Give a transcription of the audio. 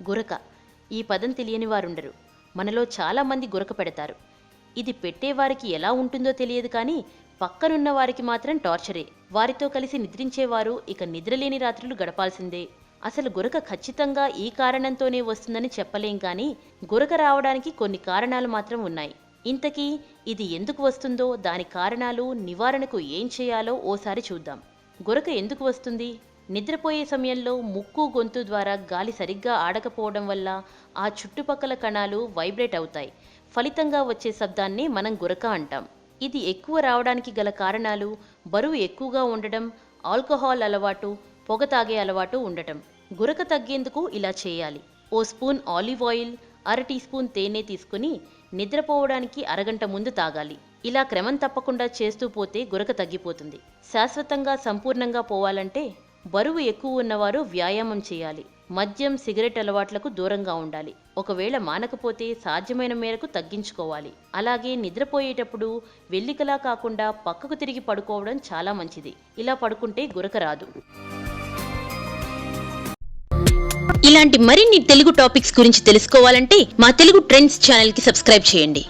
గురక. ఈ పదం తెలియని వారుండరు. మనలో చాలామంది గురక పెడతారు. ఇది పెట్టేవారికి ఎలా ఉంటుందో తెలియదు కానీ పక్కనున్న వారికి మాత్రం టార్చరే. వారితో కలిసి నిద్రించేవారు ఇక నిద్రలేని రాత్రులు గడపాల్సిందే. అసలు గురక ఖచ్చితంగా ఈ కారణంతోనే వస్తుందని చెప్పలేం కానీ గురక రావడానికి కొన్ని కారణాలు మాత్రం ఉన్నాయి. ఇంతకీ ఇది ఎందుకు వస్తుందో, దాని కారణాలు, నివారణకు ఏం చేయాలో ఓసారి చూద్దాం. గురక ఎందుకు వస్తుంది? నిద్రపోయే సమయంలో ముక్కు, గొంతు ద్వారా గాలి సరిగ్గా ఆడకపోవడం వల్ల ఆ చుట్టుపక్కల కణాలు వైబ్రేట్ అవుతాయి. ఫలితంగా వచ్చే శబ్దాన్ని మనం గురక అంటాం. ఇది ఎక్కువ రావడానికి గల కారణాలు బరువు ఎక్కువగా ఉండడం, ఆల్కహాల్ అలవాటు, పొగ తాగే అలవాటు ఉండటం. గురక తగ్గేందుకు ఇలా చేయాలి. ఓ స్పూన్ ఆలివ్ ఆయిల్, అర టీ స్పూన్ తేనె తీసుకుని నిద్రపోవడానికి అరగంట ముందు తాగాలి. ఇలా క్రమం తప్పకుండా చేస్తూ పోతే గురక తగ్గిపోతుంది. శాశ్వతంగా సంపూర్ణంగా పోవాలంటే బరువు ఎక్కువ ఉన్నవారు వ్యాయామం చేయాలి. మద్యం, సిగరెట్ అలవాట్లకు దూరంగా ఉండాలి. ఒకవేళ మానకపోతే సాధ్యమైన మేరకు తగ్గించుకోవాలి. అలాగే నిద్రపోయేటప్పుడు వెల్లికలా కాకుండా పక్కకు తిరిగి పడుకోవడం చాలా మంచిది. ఇలా పడుకుంటే గురక రాదు. ఇలాంటి మరిన్ని తెలుగు టాపిక్స్ గురించి తెలుసుకోవాలంటే మా తెలుగు ట్రెండ్స్ ఛానల్ కి సబ్స్క్రైబ్ చేయండి.